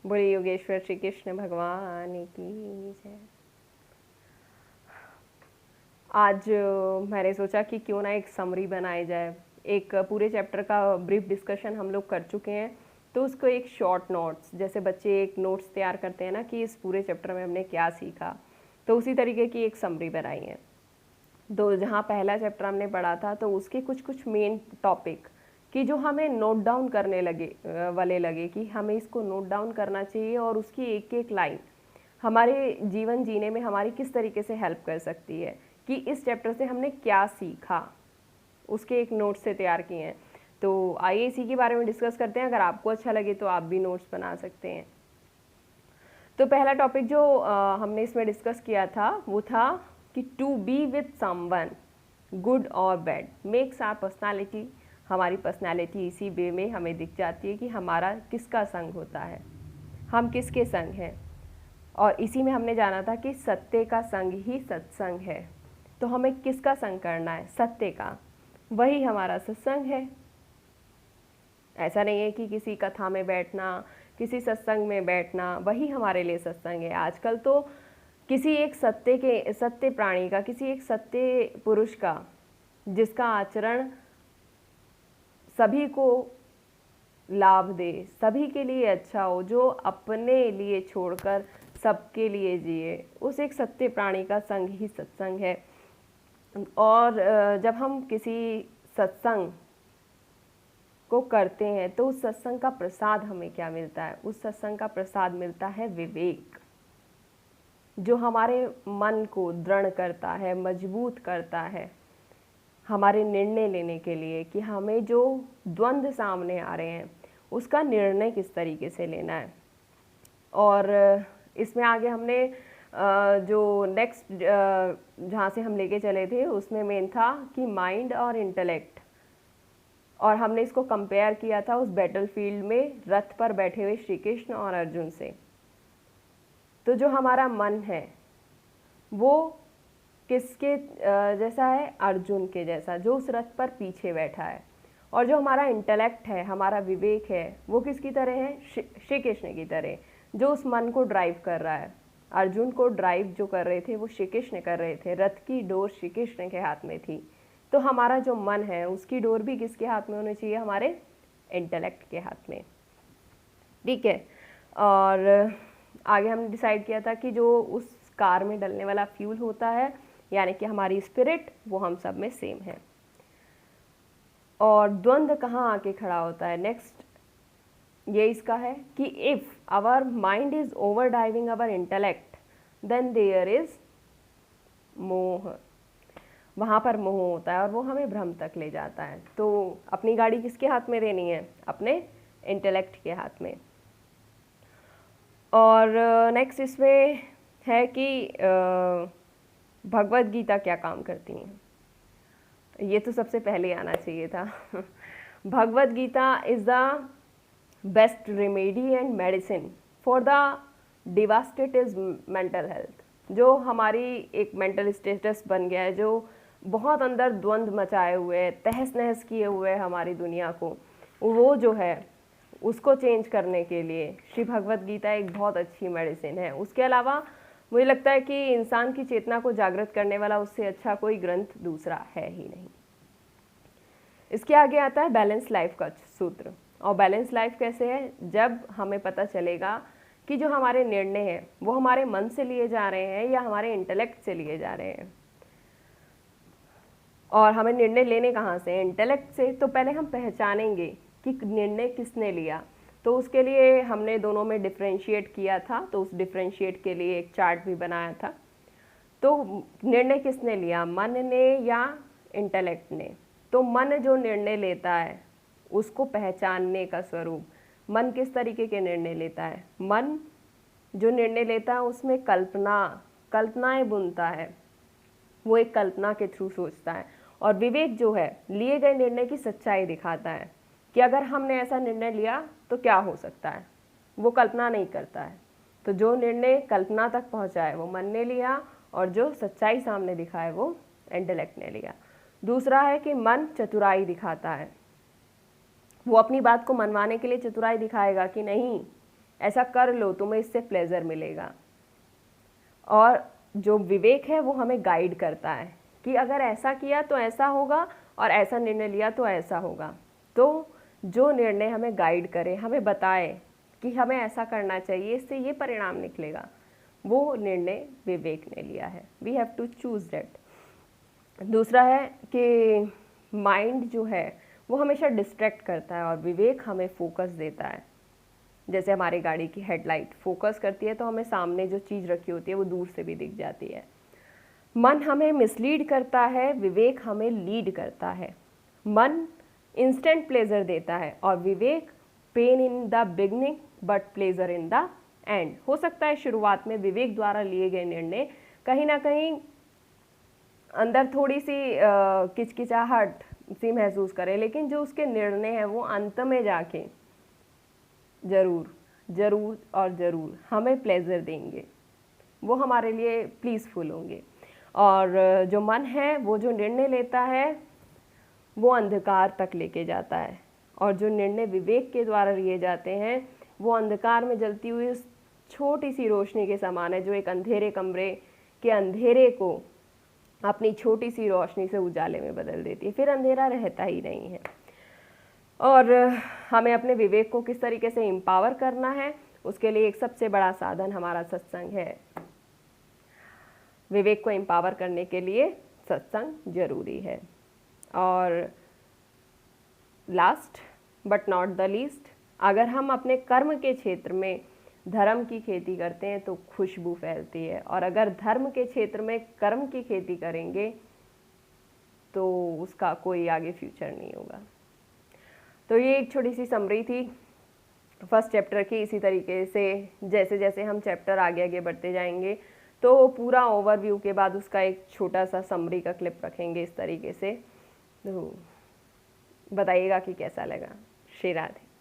बोले योगेश्वर श्री कृष्ण भगवान की जय। आज मैंने सोचा कि क्यों ना एक समरी बनाई जाए। एक पूरे चैप्टर का ब्रीफ डिस्कशन हम लोग कर चुके हैं, तो उसको एक शॉर्ट नोट्स, जैसे बच्चे एक नोट्स तैयार करते हैं ना कि इस पूरे चैप्टर में हमने क्या सीखा, तो उसी तरीके की एक समरी बनाई है। तो जहाँ पहला चैप्टर हमने पढ़ा था तो उसके कुछ कुछ मेन टॉपिक कि जो हमें नोट डाउन करने वाले लगे कि हमें इसको नोट डाउन करना चाहिए और उसकी एक एक लाइन हमारे जीवन जीने में हमारी किस तरीके से हेल्प कर सकती है, कि इस चैप्टर से हमने क्या सीखा, उसके एक नोट्स से तैयार किए हैं। तो आइए इसी के बारे में डिस्कस करते हैं। अगर आपको अच्छा लगे तो आप भी नोट्स बना सकते हैं। तो पहला टॉपिक जो हमने इसमें डिस्कस किया था वो था कि to be with someone good और बैड मेक्स आवर पर्सनालिटी। हमारी पर्सनालिटी इसी वे में हमें दिख जाती है कि हमारा किसका संग होता है, हम किसके संग हैं। और इसी में हमने जाना था कि सत्य का संग ही सत्संग है। तो हमें किसका संग करना है? सत्य का, वही हमारा सत्संग है। ऐसा नहीं है कि किसी कथा में बैठना, किसी सत्संग में बैठना वही हमारे लिए सत्संग है। आजकल तो किसी एक सत्य प्राणी का, किसी एक सत्य पुरुष का जिसका आचरण सभी को लाभ दे, सभी के लिए अच्छा हो, जो अपने लिए छोड़कर सबके लिए जिए, उस एक सत्य प्राणी का संग ही सत्संग है। और जब हम किसी सत्संग को करते हैं तो उस सत्संग का प्रसाद हमें क्या मिलता है? उस सत्संग का प्रसाद मिलता है विवेक, जो हमारे मन को दृढ़ करता है, मजबूत करता है हमारे निर्णय लेने के लिए, कि हमें जो द्वंद्व सामने आ रहे हैं उसका निर्णय किस तरीके से लेना है। और इसमें आगे हमने जो नेक्स्ट जहाँ से हम लेके चले थे उसमें मेन था कि माइंड और इंटेलेक्ट, और हमने इसको कंपेयर किया था उस बैटलफील्ड में रथ पर बैठे हुए श्री कृष्ण और अर्जुन से। तो जो हमारा मन है वो किसके जैसा है? अर्जुन के जैसा, जो उस रथ पर पीछे बैठा है। और जो हमारा इंटेलेक्ट है, हमारा विवेक है, वो किसकी तरह है? श्री कृष्ण की तरह, जो उस मन को ड्राइव कर रहा है। अर्जुन को ड्राइव जो कर रहे थे वो श्री कृष्ण कर रहे थे, रथ की डोर श्री कृष्ण के हाथ में थी। तो हमारा जो मन है उसकी डोर भी किसके हाथ में होनी चाहिए? हमारे इंटेलेक्ट के हाथ में। ठीक है। और आगे हमने डिसाइड किया था कि जो उस कार में डलने वाला फ्यूल होता है, यानी कि हमारी स्पिरिट, वो हम सब में सेम है। और द्वंद्व कहाँ आके खड़ा होता है? नेक्स्ट ये इसका है कि if our mind is over driving our intellect then there is मोह। वहाँ पर मोह होता है और वो हमें भ्रम तक ले जाता है। तो अपनी गाड़ी किसके हाथ में देनी है? अपने इंटेलेक्ट के हाथ में। और नेक्स्ट इसमें है कि भगवत गीता क्या काम करती हैं। ये तो सबसे पहले आना चाहिए था। Bhagavad Gita is the best remedy and medicine for the devastated mental health. जो हमारी एक मेंटल स्टेटस बन गया है, जो बहुत अंदर द्वंद्व मचाए हुए है, तहस नहस किए हुए है हमारी दुनिया को, वो जो है उसको चेंज करने के लिए श्री भगवत गीता एक बहुत अच्छी मेडिसिन है। उसके अलावा मुझे लगता है कि इंसान की चेतना को जागृत करने वाला उससे अच्छा कोई ग्रंथ दूसरा है ही नहीं। इसके आगे आता है बैलेंस लाइफ का सूत्र। और बैलेंस लाइफ कैसे है? जब हमें पता चलेगा कि जो हमारे निर्णय हैं वो हमारे मन से लिए जा रहे हैं या हमारे इंटेलेक्ट से लिए जा रहे हैं। और हमें निर्णय लेने कहाँ से? इंटेलेक्ट से। तो पहले हम पहचानेंगे कि निर्णय किसने लिया। तो उसके लिए हमने दोनों में डिफ्रेंशिएट किया था, तो उस डिफ्रेंशिएट के लिए एक चार्ट भी बनाया था। तो निर्णय किसने लिया? मन ने या इंटेलेक्ट ने? तो मन जो निर्णय लेता है उसको पहचानने का स्वरूप, मन किस तरीके के निर्णय लेता है? मन जो निर्णय लेता है उसमें कल्पनाएं बुनता है, वो एक कल्पना के थ्रू सोचता है। और विवेक जो है लिए गए निर्णय की सच्चाई दिखाता है कि अगर हमने ऐसा निर्णय लिया तो क्या हो सकता है, वो कल्पना नहीं करता है। तो जो निर्णय कल्पना तक पहुंचा है वो मन ने लिया, और जो सच्चाई सामने दिखा है वो इंटेलेक्ट ने लिया। दूसरा है कि मन चतुराई दिखाता है, वो अपनी बात को मनवाने के लिए चतुराई दिखाएगा कि नहीं, ऐसा कर लो, तुम्हें इससे प्लेजर मिलेगा। और जो विवेक है वो हमें गाइड करता है कि अगर ऐसा किया तो ऐसा होगा और ऐसा निर्णय लिया तो ऐसा होगा। तो जो निर्णय हमें गाइड करे, हमें बताए कि हमें ऐसा करना चाहिए, इससे ये परिणाम निकलेगा, वो निर्णय विवेक ने लिया है। We have to choose that. दूसरा है कि माइंड जो है वो हमेशा डिस्ट्रैक्ट करता है और विवेक हमें फोकस देता है। जैसे हमारी गाड़ी की हेडलाइट फोकस करती है तो हमें सामने जो चीज़ रखी होती है वो दूर से भी दिख जाती है। मन हमें मिसलीड करता है, विवेक हमें लीड करता है। मन इंस्टेंट प्लेजर देता है और विवेक pain in the beginning but pleasure in the end. हो सकता है शुरुआत में विवेक द्वारा लिए गए निर्णय कहीं ना कहीं अंदर थोड़ी सी किचकिचाहट सी महसूस करें, लेकिन जो उसके निर्णय हैं वो अंत में जाके ज़रूर ज़रूर और ज़रूर हमें प्लेजर देंगे, वो हमारे लिए प्लीज़फुल होंगे। और जो मन है वो जो निर्णय लेता है वो अंधकार तक लेके जाता है, और जो निर्णय विवेक के द्वारा लिए जाते हैं वो अंधकार में जलती हुई उस छोटी सी रोशनी के समान है, जो एक अंधेरे कमरे के अंधेरे को अपनी छोटी सी रोशनी से उजाले में बदल देती है, फिर अंधेरा रहता ही नहीं है। और हमें अपने विवेक को किस तरीके से एम्पावर करना है, उसके लिए एक सबसे बड़ा साधन हमारा सत्संग है। विवेक को एम्पावर करने के लिए सत्संग जरूरी है। और last but not the least, अगर हम अपने कर्म के क्षेत्र में धर्म की खेती करते हैं तो खुशबू फैलती है, और अगर धर्म के क्षेत्र में कर्म की खेती करेंगे तो उसका कोई आगे फ्यूचर नहीं होगा। तो ये एक छोटी सी समरी थी फर्स्ट चैप्टर की। इसी तरीके से जैसे जैसे हम चैप्टर आगे आगे बढ़ते जाएंगे तो पूरा ओवरव्यू के बाद उसका एक छोटा सा समरी का क्लिप रखेंगे इस तरीके से। तो बताइएगा कि कैसा लगा। श्री राधे।